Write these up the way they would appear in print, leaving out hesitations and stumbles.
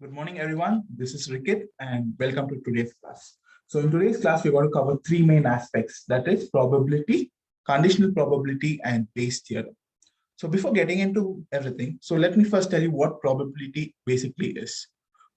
Good morning, everyone. This is Rikit, and welcome to today's class. So, in today's class, we're going to cover three main aspects, that is probability, conditional probability, and Bayes theorem. So, before getting into everything, so let me first tell you what probability basically is.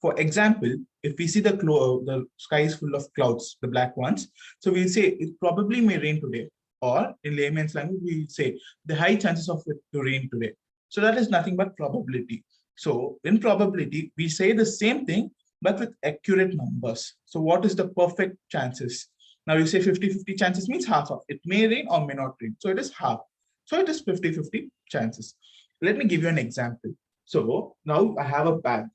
For example, if we see the sky is full of clouds, the black ones, so we'll say it probably may rain today, or in layman's language, we say the high chances of it to rain today. So that is nothing but probability. So in probability, we say the same thing, but with accurate numbers. So what is the perfect chances? Now you say 50-50 chances means half of it may rain or may not rain. So it is half. So it is 50-50 chances. Let me give you an example. So now I have a bag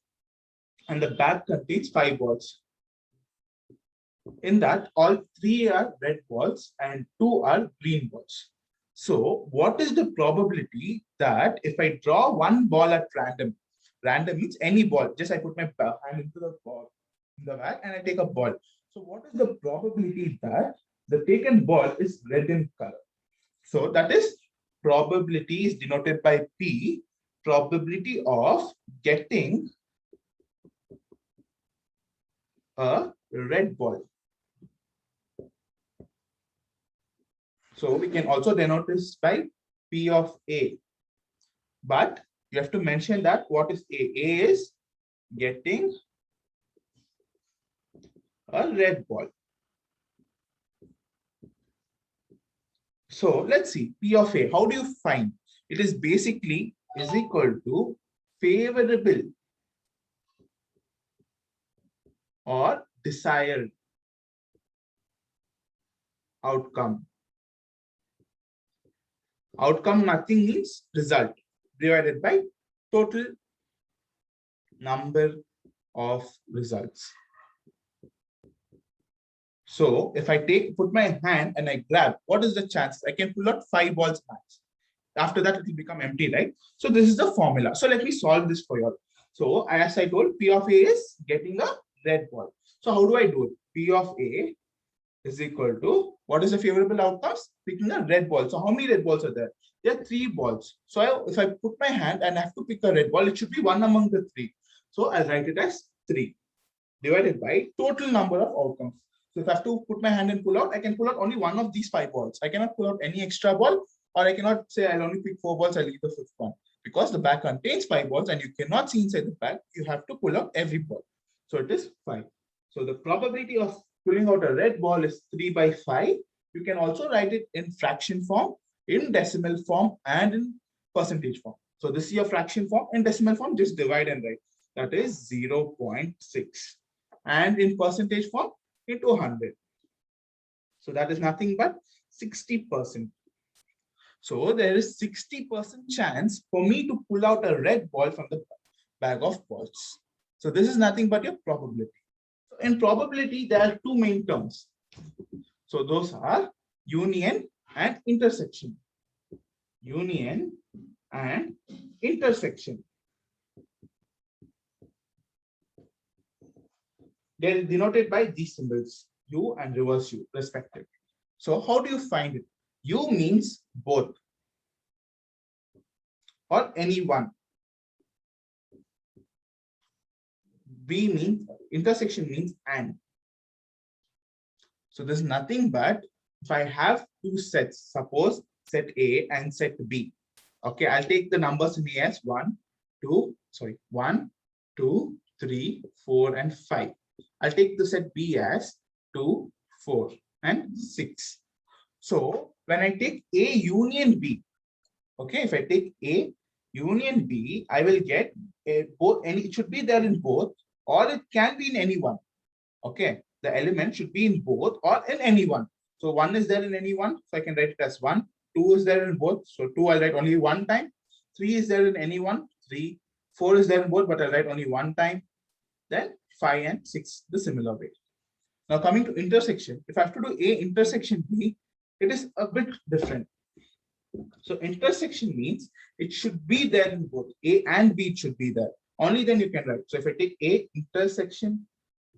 and the bag contains 5 balls. In that, all 3 are red balls and 2 are green balls. So what is the probability that if I draw one ball at random, random means any ball, just I put my hand into the ball in the bag and I take a ball. So what is the probability that the taken ball is red in color? So that is probability is denoted by P, probability of getting a red ball. So we can also denote this by P of A. But you have to mention that what is A? A is getting a red ball. So let's see P of A. How do you find? It is basically is equal to favorable or desired outcome. Outcome nothing means result divided by total number of results. So if I put my hand and I grab, what is the chance? I can pull out 5 balls max. After that, it will become empty, right? So this is the formula. So let me solve this for you. So as I told, P of A is getting a red ball. So how do I do it? P of A is equal to, what is the favorable outcomes? Picking a red ball. So how many red balls are there? There are 3 balls. So if I put my hand and I have to pick a red ball, it should be one among the 3. So I'll write it as 3 divided by total number of outcomes. So if I have to put my hand and pull out, I can pull out only one of these 5 balls. I cannot pull out any extra ball, or I cannot say I'll only pick 4 balls, I'll leave the 5th one. Because the bag contains 5 balls and you cannot see inside the bag, you have to pull out every ball. So it is 5. So the probability of pulling out a red ball is 3 by 5. You can also write it in fraction form, in decimal form, and in percentage form. So this is your fraction form. In decimal form, just divide and write. That is 0.6. And in percentage form, into 100. So that is nothing but 60%. So there is 60% chance for me to pull out a red ball from the bag of balls. So this is nothing but your probability. So in probability, there are 2 main terms. So those are union and intersection. Union and intersection. They are denoted by these symbols, U and reverse U, respectively. So how do you find it? U means both or any one. B means intersection means and. So there's nothing but if I have 2 sets, suppose set A and set B. Okay, I'll take the numbers in A as 1, 2, 3, 4, and 5. I'll take the set B as 2, 4, and 6. So when I take A union B, okay, if I take A union B, I will get both, and it should be there in both, or it can be in any one. Okay, the element should be in both or in any one. So 1 is there in any one, so I can write it as 1. 2 is there in both, so 2 I'll write only 1 time. 3 is there in any one, 3. 4 is there in both, but I'll write only 1 time. Then 5 and 6 the similar way. Now coming to intersection, if I have to do A intersection B, it is a bit different. So intersection means it should be there in both A and B, it should be there. Only then you can write. So if I take A intersection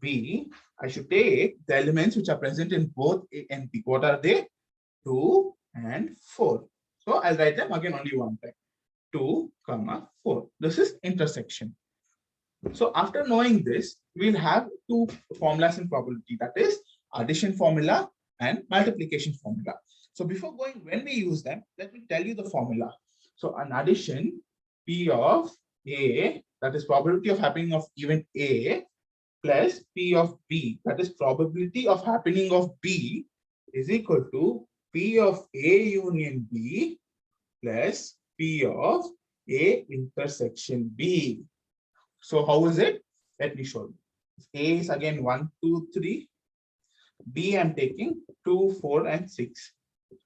B, I should take the elements which are present in both A and B. What are they? 2 and 4. So I'll write them again only 1 time. 2, 4. This is intersection. So after knowing this, we'll have two formulas in probability, that is addition formula and multiplication formula. So before going when we use them, let me tell you the formula. So an addition, P of A, that is probability of happening of event A, plus P of B, that is probability of happening of B, is equal to P of A union B plus P of A intersection B. So how is it? Let me show you. A is again 1, 2, 3. B I'm taking 2, 4, and 6.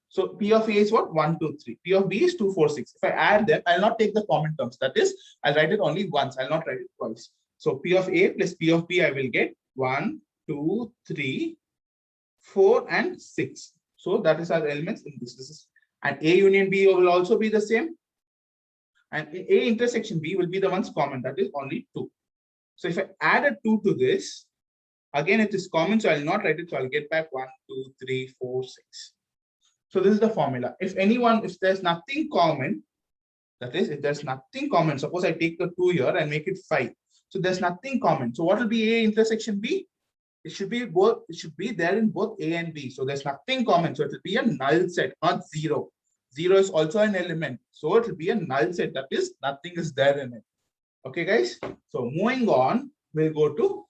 So P of A is what? 1, 2, 3. P of B is 2, 4, 6. If I add them, I'll not take the common terms. That is, I'll write it only once. I'll not write it twice. So P of A plus P of B, I will get 1, 2, 3, 4, and 6. So that is our elements in this. This is, and A union B will also be the same. And A intersection B will be the ones common. That is only 2. So if I add a 2 to this, again it is common, so I'll not write it. So I'll get back 1, 2, 3, 4, 6. So this is the formula. If there's nothing common, that is, if there's nothing common, suppose I take the 2 here and make it 5. So there's nothing common. So what will be A intersection B? It should be both. It should be there in both A and B. So there's nothing common. So it will be a null set, not 0. 0 is also an element. So it will be a null set. That is, nothing is there in it. Okay, guys. So moving on, we'll go to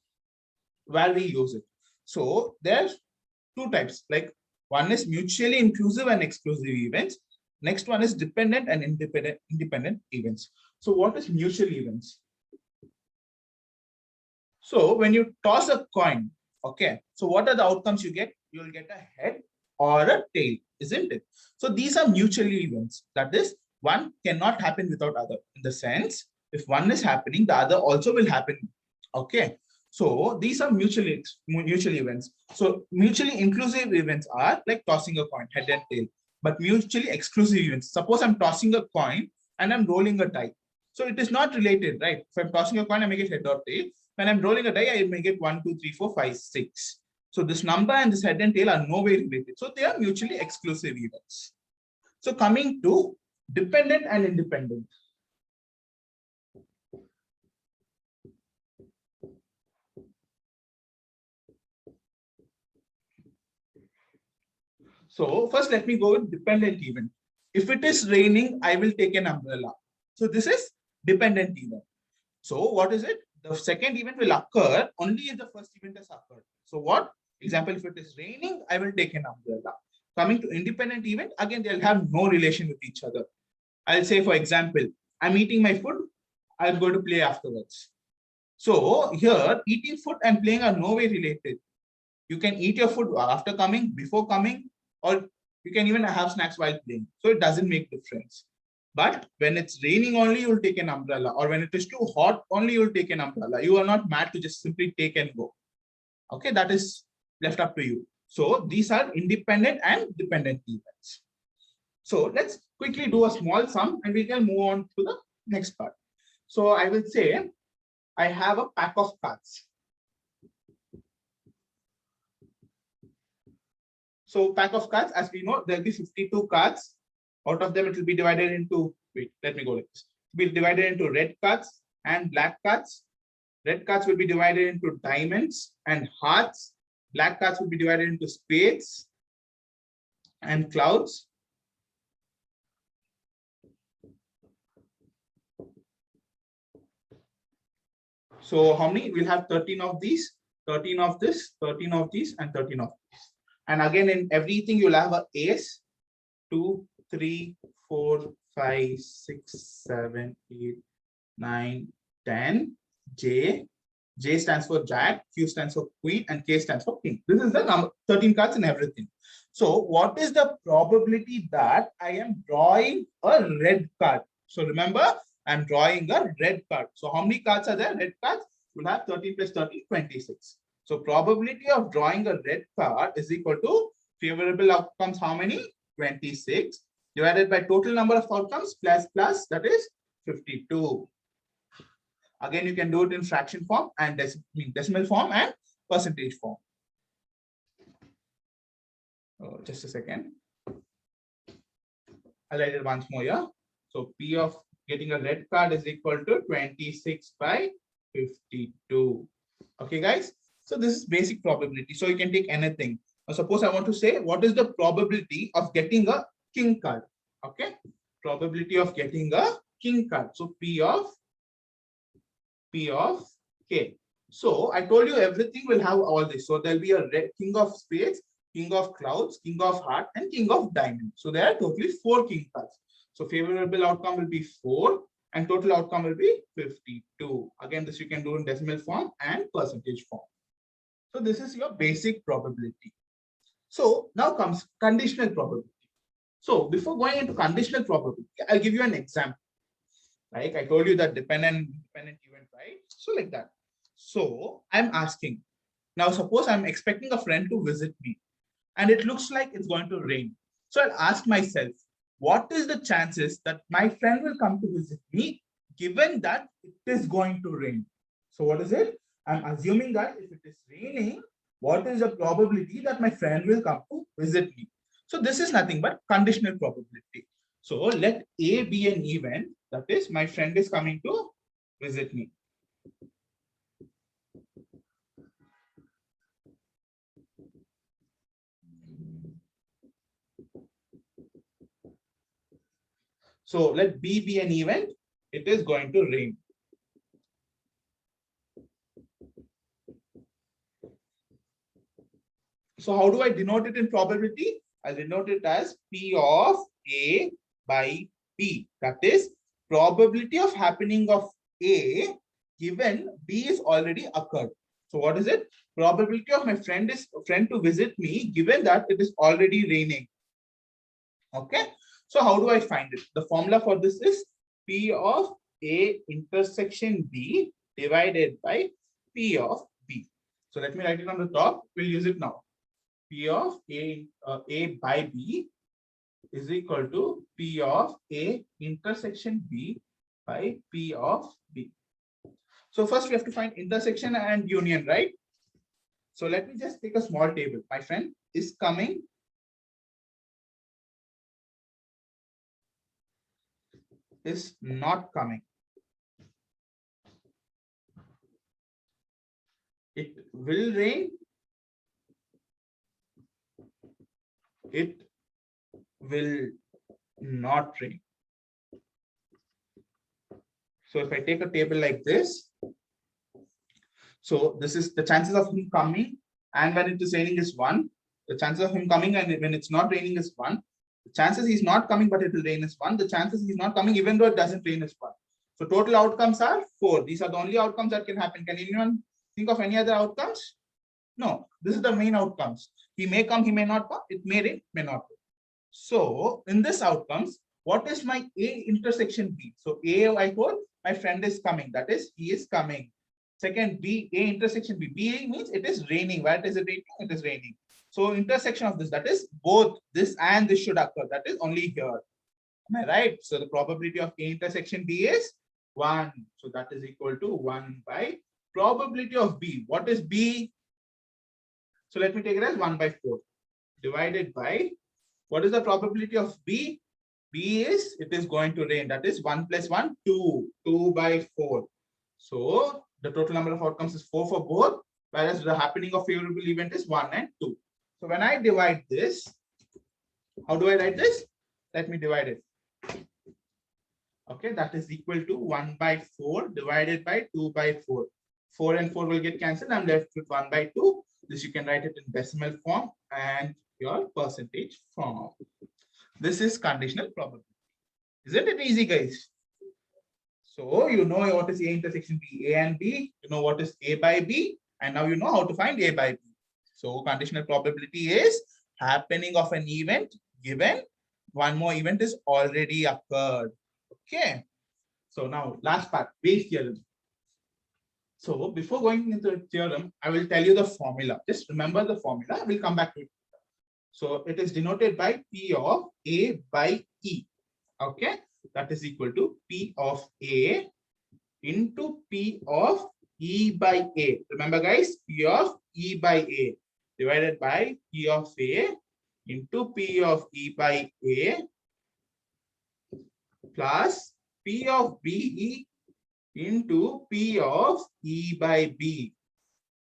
where we use it. So there's two types. Like one is mutually inclusive and exclusive events. Next one is dependent and independent events. So what is mutual events? So when you toss a coin, okay, so what are the outcomes you get? You'll get a head or a tail, isn't it? So these are mutual events. That is, one cannot happen without other. In the sense, if one is happening, the other also will happen. Okay. So these are mutual events. So mutually inclusive events are like tossing a coin, head and tail. But mutually exclusive events, suppose I'm tossing a coin and I'm rolling a die. So it is not related, right? If I'm tossing a coin, I make it head or tail. When I'm rolling a die, I may get 1, 2, 3, 4, 5, 6. So this number and this head and tail are no way related. So they are mutually exclusive events. So coming to dependent and independent. So first let me go with dependent event. If it is raining, I will take an umbrella. So this is dependent event. So what is it? The second event will occur only if the first event has occurred. So what? Example, if it is raining, I will take an umbrella. Coming to independent event, again, they'll have no relation with each other. I'll say, for example, I'm eating my food, I'm going to play afterwards. So here, eating food and playing are no way related. You can eat your food after coming, before coming, or you can even have snacks while playing. So it doesn't make difference. But when it's raining only, you'll take an umbrella. Or when it is too hot, only you'll take an umbrella. You are not mad to just simply take and go. Okay, that is left up to you. So these are independent and dependent events. So let's quickly do a small sum and we can move on to the next part. So I will say I have a pack of cards. So pack of cards, as we know, there will be 52 cards. Out of them, it will be divided into, wait, let me go like this. It will be divided into red cards and black cards. Red cards will be divided into diamonds and hearts. Black cards will be divided into spades and clouds. So how many? We'll have 13 of these, 13 of this, 13 of these, and 13 of these. And again, in everything, you'll have an ace, 2, 3, 4, 5, 6, 7, 8, 9, 10, J. J stands for Jack, Q stands for Queen, and K stands for King. This is the number, 13 cards and everything. So what is the probability that I am drawing a red card? So remember, I'm drawing a red card. So how many cards are there? Red cards will have 13 plus 13, 26. So probability of drawing a red card is equal to favorable outcomes, how many? 26 divided by total number of outcomes plus that is 52. Again, you can do it in fraction form and decimal form and percentage form. Oh, just a second. I'll write it once more here. So P of getting a red card is equal to 26 by 52. Okay, guys. So this is basic probability. So you can take anything. Now, suppose I want to say what is the probability of getting a king card. Okay, probability of getting a king card. So P of K. So I told you everything will have all this. So there'll be a king of spades, king of clouds, king of heart, and king of diamond. So there are totally 4 king cards. So favorable outcome will be 4 and total outcome will be 52. Again, this you can do in decimal form and percentage form. So this is your basic probability. So now comes conditional probability. So before going into conditional probability, I'll give you an example. Like I told you that dependent event, right? So like that. So I'm asking, now suppose I'm expecting a friend to visit me and it looks like it's going to rain. So I'll ask myself, what is the chances that my friend will come to visit me given that it is going to rain? So what is it? I'm assuming that if it is raining, what is the probability that my friend will come to visit me? So this is nothing but conditional probability. So let A be an event, that is my friend is coming to visit me. So let B be an event, it is going to rain. So how do I denote it in probability? I'll denote it as P of A by B. That is probability of happening of A given B is already occurred. So what is it? Probability of my friend to visit me given that it is already raining. Okay. So how do I find it? The formula for this is P of A intersection B divided by P of B. So let me write it on the top. We'll use it now. P of A by B is equal to P of A intersection B by P of B. So first we have to find intersection and union, right? So let me just take a small table. My friend is coming. Is not coming. It will rain. It will not rain. So if I take a table like this, so this is the chances of him coming, and when it is raining is 1. The chances of him coming and when it's not raining is 1. The chances he's not coming but it will rain is 1. The chances he's not coming even though it doesn't rain is 1. So total outcomes are 4. These are the only outcomes that can happen. Can anyone think of any other outcomes? No, this is the main outcomes. He may come, he may not come. It may rain, may not rain. So in this outcomes, what is my A intersection B? So A, I told my friend is coming. That is, he is coming. Second, B, A intersection B. B means it is raining. Where is it raining? It is raining. So intersection of this, that is both this and this should occur. That is only here. Am I right? So the probability of A intersection B is 1. So that is equal to 1 by probability of B. What is B? So let me take it as 1 by 4 divided by, what is the probability of B? B is, it is going to rain. That is 1 plus 1, 2. 2 by 4. So the total number of outcomes is 4 for both, whereas the happening of favorable event is 1 and 2. So when I divide this, how do I write this? Let me divide it. Okay, that is equal to 1 by 4 divided by 2 by 4. 4 and 4 will get cancelled. I'm left with 1 by 2. This you can write it in decimal form and your percentage form. This is conditional probability. Isn't it easy, guys? So you know what is A intersection B, A and B. You know what is A by B, and now you know how to find A by B. So conditional probability is happening of an event given one more event is already occurred. Okay. So now last part, Bayes theorem. So before going into the theorem, I will tell you the formula. Just remember the formula. We'll come back to it. So it is denoted by P of A by E. Okay. That is equal to P of A into P of E by A. Remember, guys, P of E by A divided by P of A into P of E by A plus P of BE into P of E by B.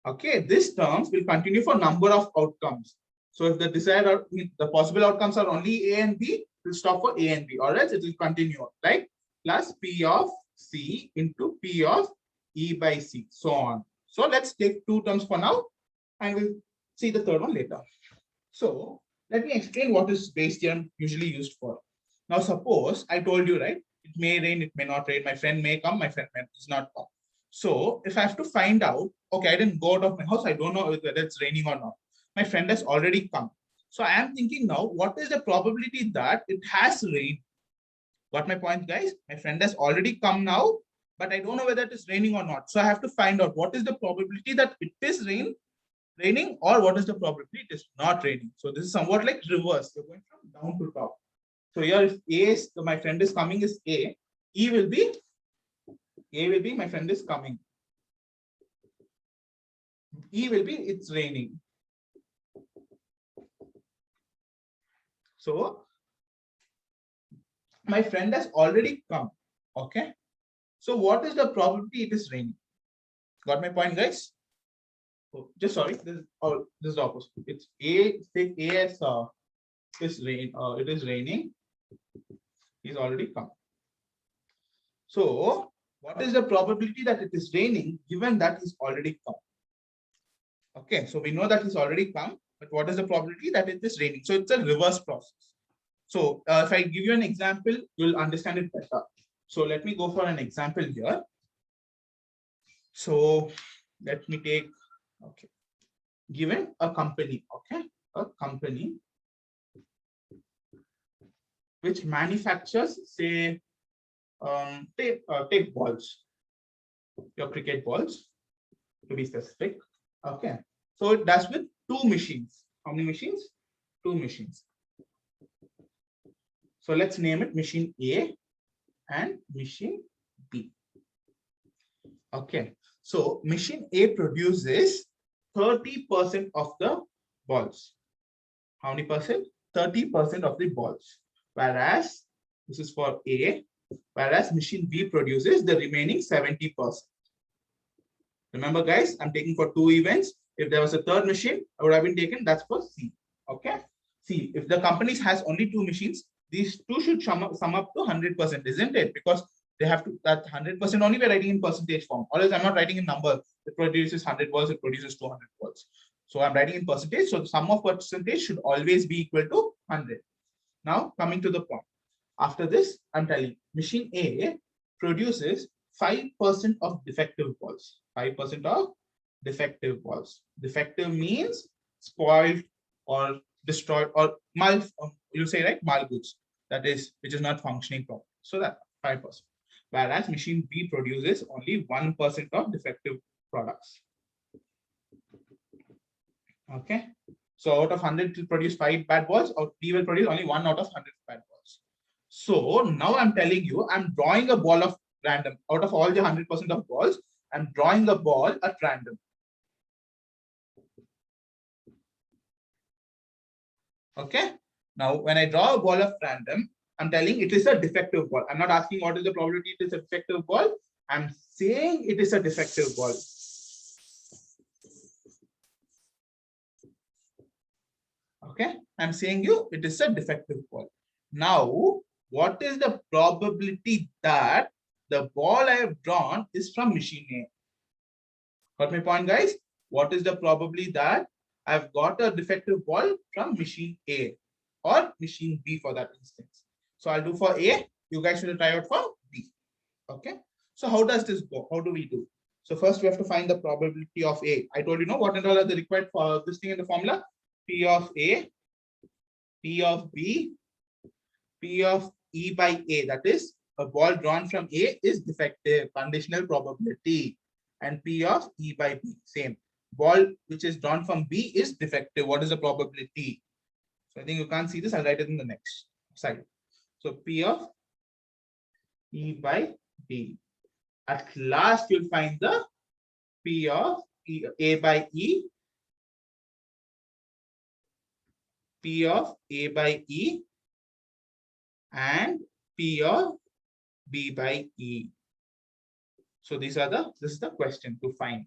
Okay, this terms will continue for number of outcomes. So if the desired or the possible outcomes are only A and B, it will stop for A and B, or else it will continue, right? Plus P of C into P of E by C, so on. So let's take two terms for now, and we'll see the third one later. So let me explain what is Bayes theorem usually used for. Now, suppose I told you, right? It may rain, it may not rain. My friend may come, my friend may not come. So if I have to find out, okay, I didn't go out of my house, I don't know whether it's raining or not. My friend has already come. So I am thinking now, what is the probability that it has rained? Got my point, guys? My friend has already come now, but I don't know whether it is raining or not. So I have to find out what is the probability that it is raining, or what is the probability it is not raining. So this is somewhat like reverse. You're going from down to top. So here, if A is my friend is coming is A, E will be my friend is coming. E will be it's raining. So my friend has already come. Okay. So what is the probability it is raining? Got my point, guys? Oh, just sorry. This is the opposite. It's A. Take A as it is raining. He's already come. So what is the probability that it is raining given that he's already come? Okay, so we know that he's already come, but what is the probability that it is raining? So it's a reverse process. So if I give you an example, you'll understand it better. So let me go for an example here. So let me take, okay, given a company, okay, a company which manufactures, say, take balls, your cricket balls, to be specific. Okay, so it does with two machines. How many machines? Two machines. So let's name it machine A and machine B. Okay, so machine A produces 30% of the balls. How many percent? 30% of the balls. Whereas this is for A, whereas machine B produces the remaining 70%. Remember, guys, I'm taking for two events. If there was a third machine, I would have been taken. That's for C. Okay. See, if the company has only two machines, these two should sum up to 100%, isn't it? Because they have to, that 100% only we're writing in percentage form. Or else I'm not writing in number. It produces 100 balls, it produces 200 balls. So I'm writing in percentage. So the sum of percentage should always be equal to 100. Now coming to the point. After this, I'm telling machine A produces 5% of defective balls. 5% of defective balls. Defective means spoiled or destroyed or you say, right, mal goods, that is which is not functioning properly. So that 5%. Whereas machine B produces only 1% of defective products. Okay. So out of 100 it will produce 5 bad balls, or B will produce only 1 out of 100 bad balls. So now I'm telling you, I'm drawing a ball of random. Out of all the 100% of balls, I'm drawing a ball at random. Okay. Now, when I draw a ball of random, I'm telling it is a defective ball. I'm not asking what is the probability it is a defective ball. I'm saying it is a defective ball. Okay. I'm saying you it is a defective ball. Now, what is the probability that the ball I have drawn is from machine A? Got my point, guys? What is the probability that I've got a defective ball from machine A or machine B for that instance? So I'll do for A. You guys should try out for B. Okay. So how does this go? How do we do? So first we have to find the probability of A. I told you know what and all are the required for this thing in the formula. P of A, P of B, P of E by A. That is a ball drawn from A is defective, conditional probability. And P of E by B, same. Ball which is drawn from B is defective. What is the probability? So I think you can't see this. I'll write it in the next slide. So P of E by B. At last, you'll find the P of A by E, P of A by E, and P of B by E. So this is the question to find.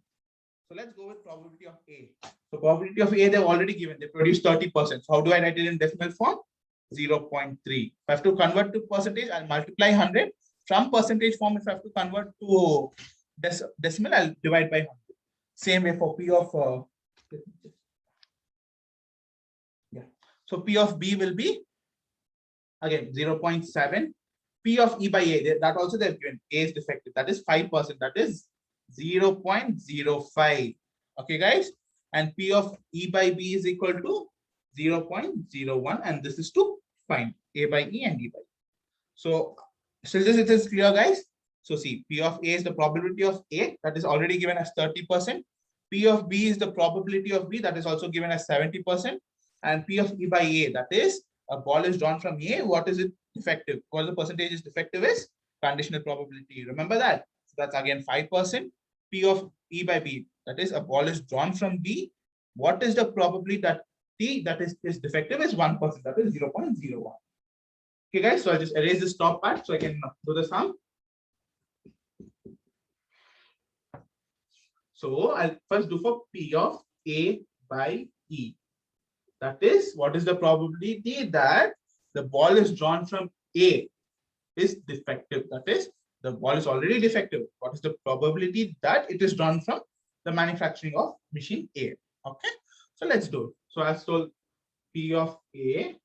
So let's go with probability of A. So probability of A, they've already given, they produce 30%. So how do I write it in decimal form? 0.3. If I have to convert to percentage, I'll multiply 100. From percentage form, if I have to convert to decimal, I'll divide by 100. Same way for P of, yeah. So P of B will be, again, 0.7. P of E by A, that also they've given. A is defective. That is 5%. That is 0.05. Okay, guys. And P of E by B is equal to 0.01. And this is to find A by E and E by E. So, still this it is clear, guys. So see, P of A is the probability of A, that is already given as 30%. P of B is the probability of B, that is also given as 70%. And P of E by A, that is a ball is drawn from A. What is it defective? What the percentage is defective is conditional probability. Remember that. So that's again 5%. P of E by B, that is a ball is drawn from B. What is the probability that T that is defective is 1%, that is 0.01. Okay, guys, so I'll just erase this top part so I can do the sum. So I'll first do for P of A by E. That is, what is the probability that the ball is drawn from A is defective? That is, the ball is already defective. What is the probability that it is drawn from the manufacturing of machine A? Okay, so let's do it. So I've told P of A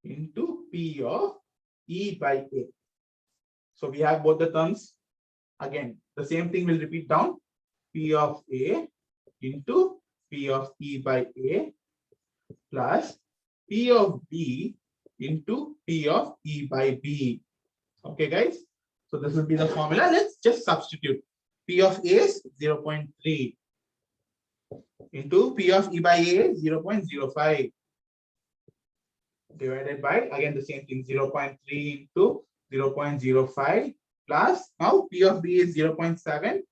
into P of E by A. So we have both the terms. Again, the same thing will repeat down. P of A into P of E by A plus P of B into P of E by B. Okay, guys. So this will be the formula. Let's just substitute. P of A is 0.3 into P of E by A is 0.05 divided by, again, the same thing, 0.3 into 0.05 plus, now P of B is 0.7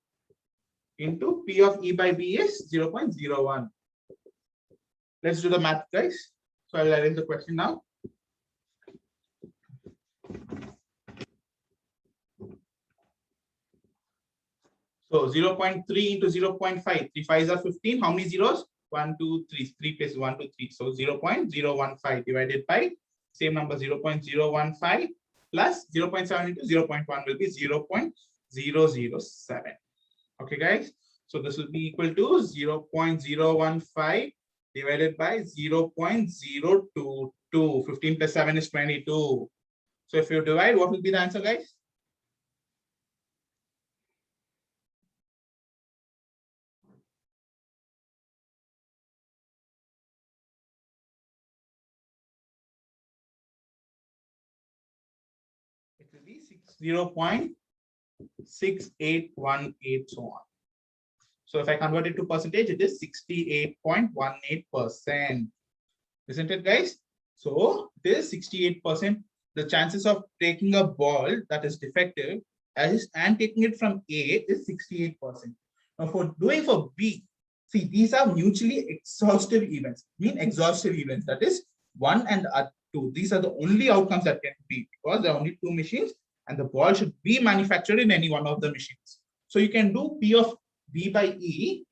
into P of E by B is 0.01. Let's do the math, guys. So I'll arrange the question now. So 0.3 into 0.5, 3 5s are 15. How many zeros? 1, 2, 3. 3 plus 1, 2, 3. So 0.015 divided by same number 0.015 plus 0.7 into 0.1 will be 0.007. Okay, guys. So this will be equal to 0.015 divided by 0.022. 15 plus 7 is 22. So if you divide, what will be the answer, guys? It will be 0.6818, so on. So if I convert it to percentage, it is 68.18%. Isn't it, guys? So this 68%, the chances of taking a ball that is defective and taking it from A is 68%. Now for B, see, these are mutually exhaustive events, exhaustive events. That is 1 and 2. These are the only outcomes that can be, because there are only 2 machines and the ball should be manufactured in any one of the machines. So you can do P of B by E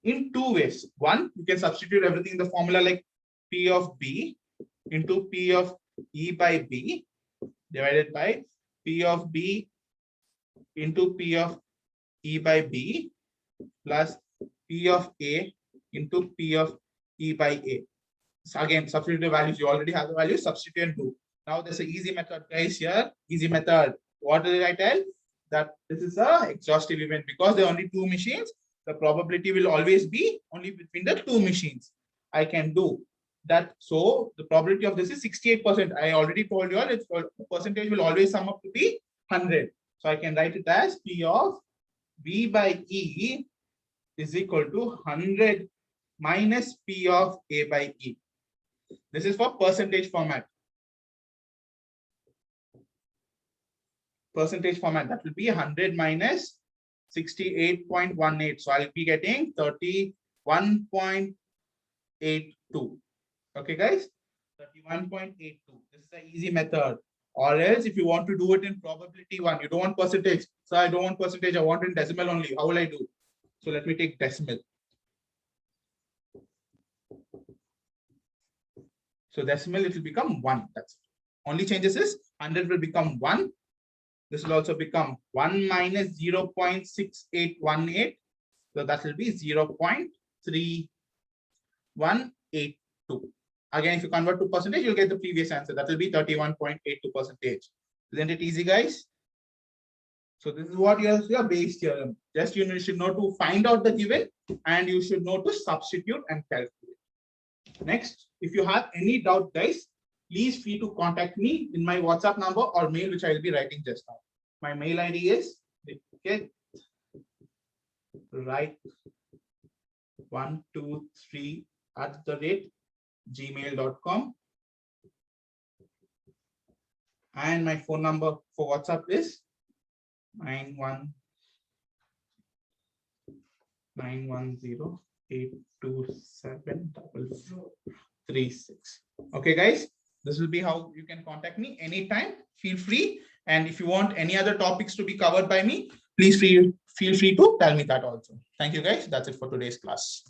in 2 ways. One, you can substitute everything in the formula like P of B into P of E by B divided by P of B into P of E by B plus P of A into P of E by A. So again, substitute the values. You already have the values, substitute and do. Now there's an easy method, guys, here. Easy method. What did I tell? That this is a exhaustive event because there are only 2 machines. The probability will always be only between the 2 machines. I can do that. So the probability of this is 68%. I already told you all, its percentage will always sum up to be 100. So I can write it as P of B by E is equal to 100 minus P of A by E. This is for percentage format. Percentage format, that will be 100 minus 68.18. So I'll be getting 31.82. Okay, guys, 31.82. This is an easy method. Or else if you want to do it in probability one, you don't want percentage. So I don't want percentage, I want in decimal only. How will I do? So let me take decimal. So decimal, it will become 1. That's it. Only changes is 100 will become 1. This will also become 1 minus 0.6818. So that will be 0.3182. Again, if you convert to percentage, you'll get the previous answer. That will be 31.82%. Isn't it easy, guys? So this is what your Bayes theorem. Just you should know to find out the given, and you should know to substitute and calculate. Next, if you have any doubt, guys, please free to contact me in my WhatsApp number or mail, which I will be writing just now. My mail ID is right123@gmail.com. And my phone number for WhatsApp is 910-827-4436. Okay, guys, this will be how you can contact me anytime. Feel free. And if you want any other topics to be covered by me, please feel free to tell me that also. Thank you, guys. That's it for today's class.